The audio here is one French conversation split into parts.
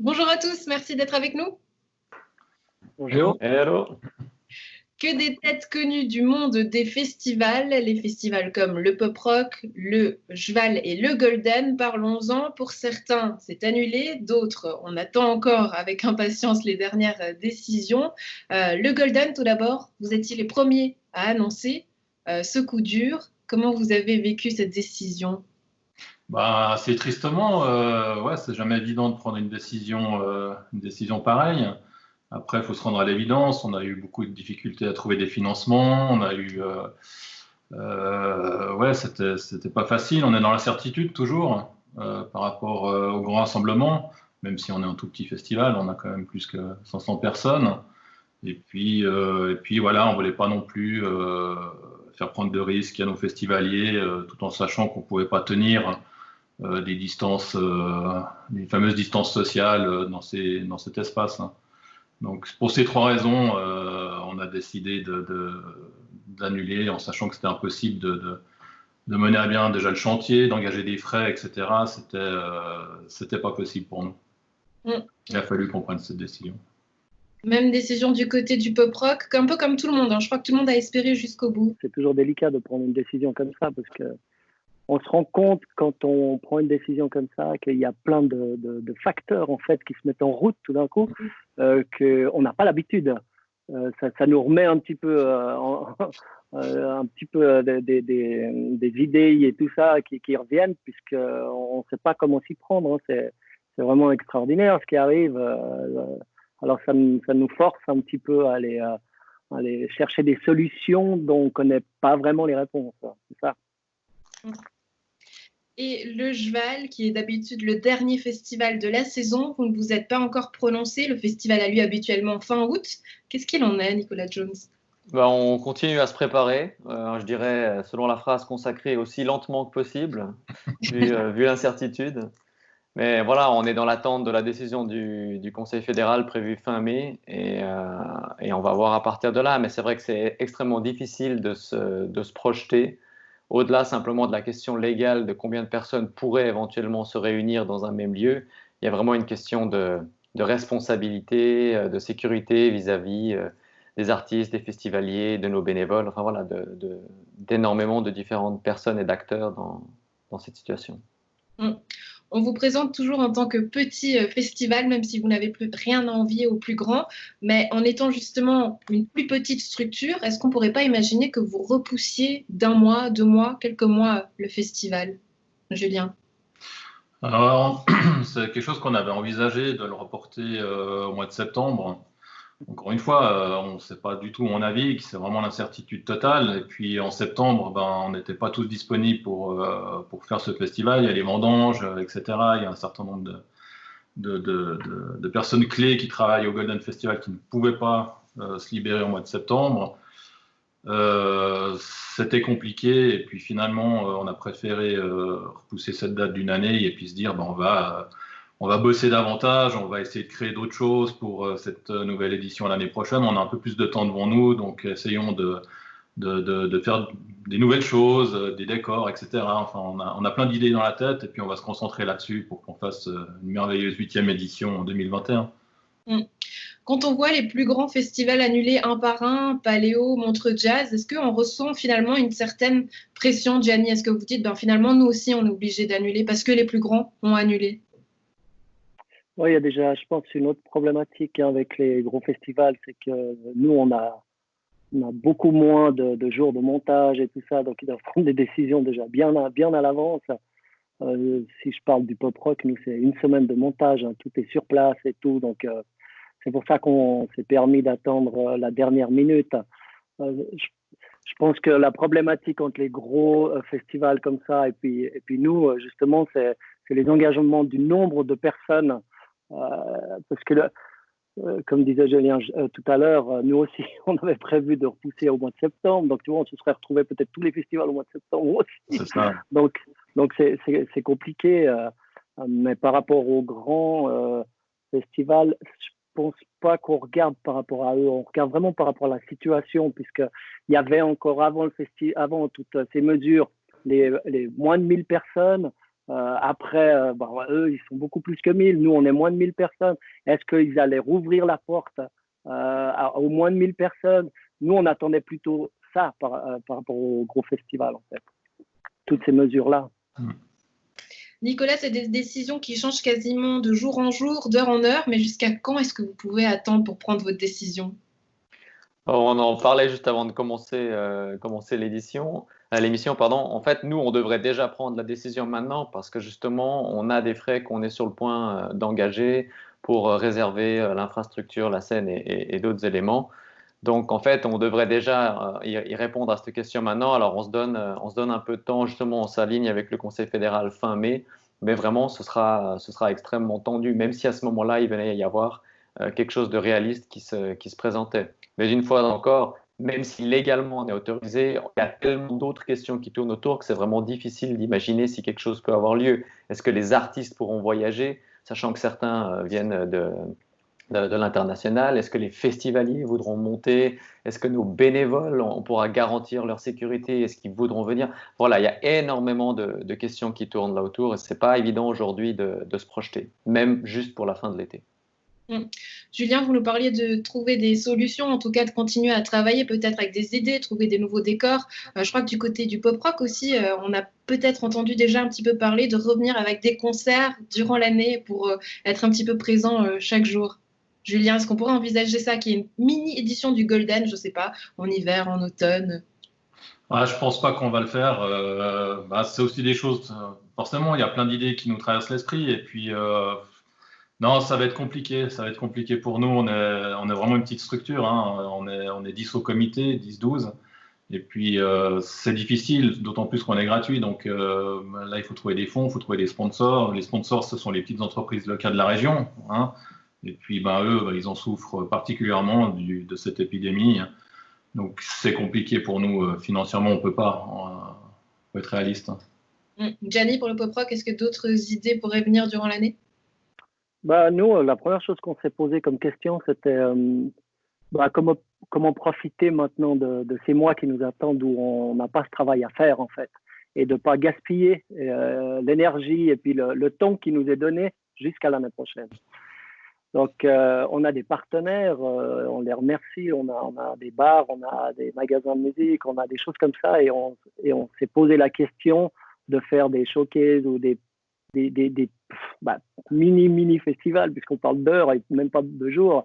Bonjour à tous, merci d'être avec nous. Bonjour. Hello. Que des têtes connues du monde des festivals, les festivals comme le Pop Rock, le Jval et le Golden, parlons-en. Pour certains, c'est annulé, d'autres, on attend encore avec impatience les dernières décisions. Le Golden, tout d'abord, vous étiez les premiers à annoncer ce coup dur. Comment vous avez vécu cette décision? Bah, assez tristement, ouais, c'est jamais évident de prendre une décision pareille. Après, il faut se rendre à l'évidence. On a eu beaucoup de difficultés à trouver des financements. Ouais, c'était pas facile. On est dans l'incertitude toujours par rapport au grand rassemblement. Même si on est un tout petit festival, on a quand même plus que 500 personnes. Et puis voilà, on voulait pas non plus faire prendre de risques à nos festivaliers, tout en sachant qu'on pouvait pas tenir des distances, les fameuses distances sociales dans cet espace, hein. Donc pour ces trois raisons, on a décidé d'annuler en sachant que c'était impossible de mener à bien déjà le chantier, d'engager des frais, etc. C'était pas possible pour nous. Il a fallu qu'on prenne cette décision. Même décision du côté du pop rock, un peu comme tout le monde, hein. Je crois que tout le monde a espéré jusqu'au bout. C'est toujours délicat de prendre une décision comme ça parce que on se rend compte quand on prend une décision comme ça qu'il y a plein de facteurs en fait qui se mettent en route tout d'un coup qu'on n'a pas l'habitude. Ça nous remet un petit peu, des idées et tout ça qui reviennent puisqu'on ne sait pas comment s'y prendre, hein. C'est vraiment extraordinaire ce qui arrive. Alors ça nous force un petit peu à aller chercher des solutions dont on ne connaît pas vraiment les réponses. C'est ça. Et le Jval, qui est d'habitude le dernier festival de la saison, vous ne vous êtes pas encore prononcé. Le festival a lieu habituellement fin août. Qu'est-ce qu'il en est, Nicolas Jones? On continue à se préparer, je dirais, selon la phrase consacrée, aussi lentement que possible, vu l'incertitude. Mais voilà, on est dans l'attente de la décision du Conseil fédéral prévue fin mai et on va voir à partir de là. Mais c'est vrai que c'est extrêmement difficile de se projeter au-delà simplement de la question légale de combien de personnes pourraient éventuellement se réunir dans un même lieu. Il y a vraiment une question de responsabilité, de sécurité vis-à-vis des artistes, des festivaliers, de nos bénévoles, enfin voilà, d'énormément de différentes personnes et d'acteurs dans cette situation. On vous présente toujours en tant que petit festival, même si vous n'avez plus rien à envier au plus grand. Mais en étant justement une plus petite structure, est-ce qu'on ne pourrait pas imaginer que vous repoussiez d'un mois, 2 mois, quelques mois le festival, Julien? Alors, c'est quelque chose qu'on avait envisagé de le reporter au mois de septembre. Encore une fois, on ne sait pas du tout mon avis, c'est vraiment l'incertitude totale. Et puis en septembre, on n'était pas tous disponibles pour faire ce festival. Il y a les vendanges, etc. Il y a un certain nombre de personnes clés qui travaillent au Golden Festival qui ne pouvaient pas se libérer au mois de septembre. C'était compliqué et puis finalement, on a préféré repousser cette date d'une année et puis se dire, on va bosser davantage, on va essayer de créer d'autres choses pour cette nouvelle édition l'année prochaine. On a un peu plus de temps devant nous, donc essayons de faire des nouvelles choses, des décors, etc. Enfin, on a plein d'idées dans la tête et puis on va se concentrer là-dessus pour qu'on fasse une merveilleuse 8e édition en 2021. Quand on voit les plus grands festivals annulés un par un, Paléo, Montreux Jazz, est-ce qu'on ressent finalement une certaine pression, Gianni? Est-ce que vous dites, finalement, nous aussi, on est obligé d'annuler parce que les plus grands ont annulé? Oui, il y a déjà, je pense, une autre problématique avec les gros festivals, c'est que nous, on a beaucoup moins de jours de montage et tout ça, donc ils doivent prendre des décisions déjà bien à l'avance. Si je parle du pop rock, nous, c'est une semaine de montage, hein, tout est sur place et tout, donc c'est pour ça qu'on s'est permis d'attendre la dernière minute. Je pense que la problématique entre les gros festivals comme ça et puis nous, justement, c'est les engagements du nombre de personnes. Parce que, comme disait Julien tout à l'heure, nous aussi, on avait prévu de repousser au mois de septembre. Donc, tu vois, on se serait retrouvé peut-être tous les festivals au mois de septembre aussi. C'est ça. Donc c'est compliqué. Mais par rapport aux grands festivals, je pense pas qu'on regarde par rapport à eux. On regarde vraiment par rapport à la situation, puisqu'il y avait encore avant toutes ces mesures, les moins de 1000 personnes. Après, eux, ils sont beaucoup plus que 1000. Nous, on est moins de 1000 personnes. Est-ce qu'ils allaient rouvrir la porte aux moins de 1000 personnes? Nous, on attendait plutôt ça par rapport au gros festival, en fait. Toutes ces mesures-là. Nicolas, c'est des décisions qui changent quasiment de jour en jour, d'heure en heure, mais jusqu'à quand est-ce que vous pouvez attendre pour prendre votre décision? On en parlait juste avant de commencer l'émission, pardon. En fait, nous, on devrait déjà prendre la décision maintenant parce que justement, on a des frais qu'on est sur le point d'engager pour réserver l'infrastructure, la scène et d'autres éléments. Donc, en fait, on devrait déjà y répondre à cette question maintenant. Alors, on se donne un peu de temps, justement, on s'aligne avec le Conseil fédéral fin mai, mais vraiment, ce sera extrêmement tendu, même si à ce moment-là, il venait y avoir quelque chose de réaliste qui se présentait. Mais une fois encore, même si légalement on est autorisé, il y a tellement d'autres questions qui tournent autour que c'est vraiment difficile d'imaginer si quelque chose peut avoir lieu. Est-ce que les artistes pourront voyager, sachant que certains viennent de l'international? Est-ce que les festivaliers voudront monter? Est-ce que nos bénévoles, on pourra garantir leur sécurité? Est-ce qu'ils voudront venir? Voilà, il y a énormément de questions qui tournent là autour et ce n'est pas évident aujourd'hui de se projeter, même juste pour la fin de l'été. Julien, vous nous parliez de trouver des solutions, en tout cas de continuer à travailler peut-être avec des idées, trouver des nouveaux décors. Je crois que du côté du pop-rock aussi, on a peut-être entendu déjà un petit peu parler de revenir avec des concerts durant l'année pour être un petit peu présent chaque jour. Julien, est-ce qu'on pourrait envisager ça, qui est une mini-édition du Golden, je ne sais pas, en hiver, en automne? Je pense pas qu'on va le faire. C'est aussi des choses. Forcément, il y a plein d'idées qui nous traversent l'esprit. Et puis, non, ça va être compliqué. Ça va être compliqué pour nous. On est vraiment une petite structure. Hein. On est 10 au comité, 10, 12. Et puis, c'est difficile, d'autant plus qu'on est gratuit. Donc là, il faut trouver des fonds, il faut trouver des sponsors. Les sponsors, ce sont les petites entreprises locales de la région. Hein. Et puis, eux, ils en souffrent particulièrement de cette épidémie. Donc, c'est compliqué pour nous. Financièrement, on ne peut pas. Il faut être réaliste. Gianni, pour le pop-rock, est-ce que d'autres idées pourraient venir durant l'année? Nous, la première chose qu'on s'est posée comme question, c'était comment profiter maintenant de ces mois qui nous attendent où on n'a pas ce travail à faire, en fait, et de ne pas gaspiller l'énergie et puis le temps qui nous est donné jusqu'à l'année prochaine. Donc, on a des partenaires, on les remercie, on a des bars, on a des magasins de musique, on a des choses comme ça, et on s'est posé la question de faire des showcases ou des mini festivals, puisqu'on parle d'heures et même pas de jours,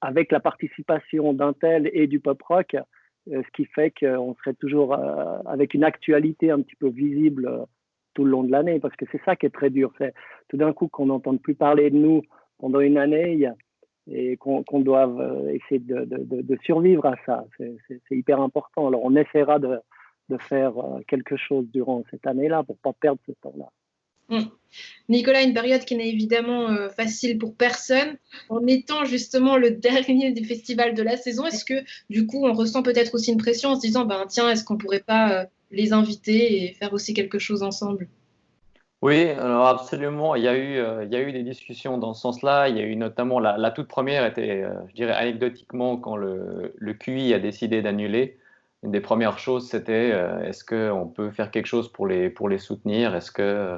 avec la participation d'un tel et du pop rock, ce qui fait qu'on serait toujours avec une actualité un petit peu visible tout le long de l'année, parce que c'est ça qui est très dur. C'est tout d'un coup qu'on n'entende plus parler de nous pendant une année et qu'on doive essayer de survivre à ça. C'est hyper important. Alors on essaiera de faire quelque chose durant cette année-là pour ne pas perdre ce temps-là. Nicolas, une période qui n'est évidemment facile pour personne. En étant justement le dernier des festivals de la saison, est-ce que du coup on ressent peut-être aussi une pression en se disant tiens, est-ce qu'on ne pourrait pas les inviter et faire aussi quelque chose ensemble? Oui, alors absolument. Il y a eu des discussions dans ce sens-là. Il y a eu notamment la toute première était, je dirais anecdotiquement, quand le QI a décidé d'annuler. Une des premières choses, c'était est-ce qu'on peut faire quelque chose pour les soutenir? Est-ce que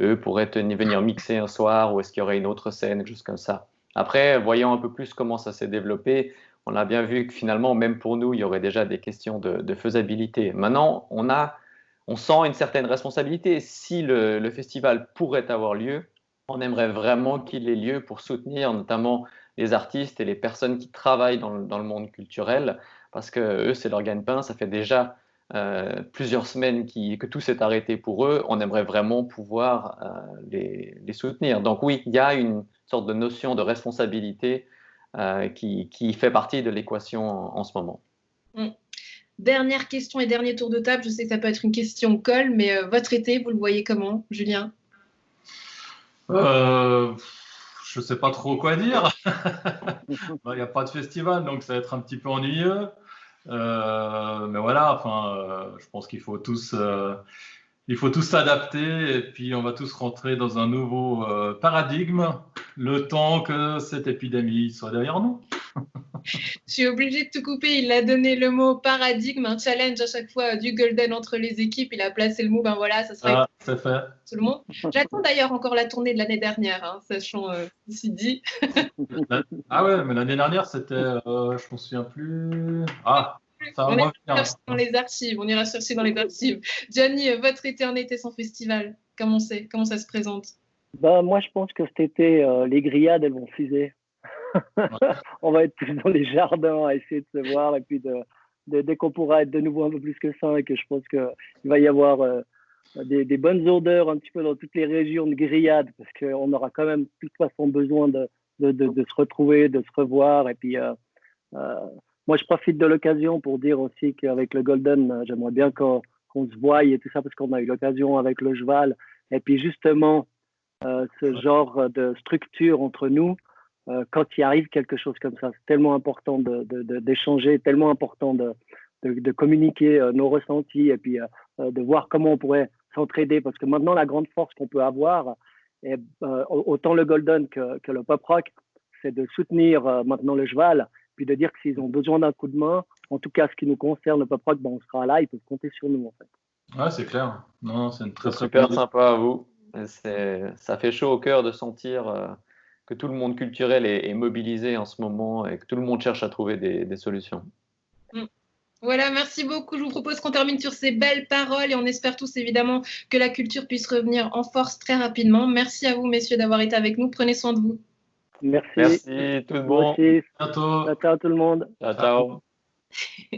eux pourraient venir mixer un soir ou est-ce qu'il y aurait une autre scène, juste comme ça? Après, voyant un peu plus comment ça s'est développé, on a bien vu que finalement, même pour nous, il y aurait déjà des questions de faisabilité. Maintenant, on sent une certaine responsabilité. Si le festival pourrait avoir lieu, on aimerait vraiment qu'il ait lieu pour soutenir notamment les artistes et les personnes qui travaillent dans le monde culturel, parce que eux, c'est leur gagne-pain. Ça fait déjà plusieurs semaines que tout s'est arrêté pour eux. On aimerait vraiment pouvoir les soutenir. Donc oui, il y a une sorte de notion de responsabilité qui fait partie de l'équation en ce moment. Dernière question et dernier tour de table. Je sais que ça peut être une question colle, mais votre été, vous le voyez comment, Julien? Je ne sais pas trop quoi dire. Il n'y a pas de festival, donc ça va être un petit peu ennuyeux. Mais voilà, je pense qu'il faut tous s'adapter et puis on va tous rentrer dans un nouveau paradigme le temps que cette épidémie soit derrière nous. Je suis obligée de te couper. Il a donné le mot paradigme, un challenge à chaque fois du Golden entre les équipes. Il a placé le mot, ben voilà, ça sera c'est fait. tout le monde. J'attends d'ailleurs encore la tournée de l'année dernière, hein, sachant ici dit. Ah ouais, mais l'année dernière, c'était, je m'en souviens plus. Ah, ça va on ira revenir. chercher dans les archives. On ira chercher dans les archives. Johnny, votre éternité sans festival, comment ça se présente? Ben, moi, je pense que cet été, les grillades, elles vont fuser. On va être tous dans les jardins à essayer de se voir et puis dès qu'on pourra être de nouveau un peu plus que 5, je pense qu'il va y avoir des bonnes odeurs un petit peu dans toutes les régions de grillades parce qu'on aura quand même de toute façon besoin de se retrouver, de se revoir. Et puis, moi, je profite de l'occasion pour dire aussi qu'avec le Golden, j'aimerais bien qu'on se voie et tout ça parce qu'on a eu l'occasion avec le Jval. Et puis, justement, ce genre de structure entre nous, quand il arrive quelque chose comme ça, c'est tellement important d'échanger, tellement important de communiquer nos ressentis et puis de voir comment on pourrait s'entraider. Parce que maintenant, la grande force qu'on peut avoir, et, autant le Golden que le Pop Rock, c'est de soutenir maintenant le Jval, puis de dire que s'ils ont besoin d'un coup de main, en tout cas, ce qui nous concerne, le Pop Rock, ben, on sera là, ils peuvent compter sur nous, en fait. Ouais, c'est clair. Non, c'est une très super sympa à vous. Ça fait chaud au cœur de sentir que tout le monde culturel est mobilisé en ce moment et que tout le monde cherche à trouver des solutions. Voilà, merci beaucoup. Je vous propose qu'on termine sur ces belles paroles et on espère tous évidemment que la culture puisse revenir en force très rapidement. Merci à vous, messieurs, d'avoir été avec nous. Prenez soin de vous. Merci. Merci, tout le monde. Merci. bientôt. Ciao tout le monde. Ciao, ciao.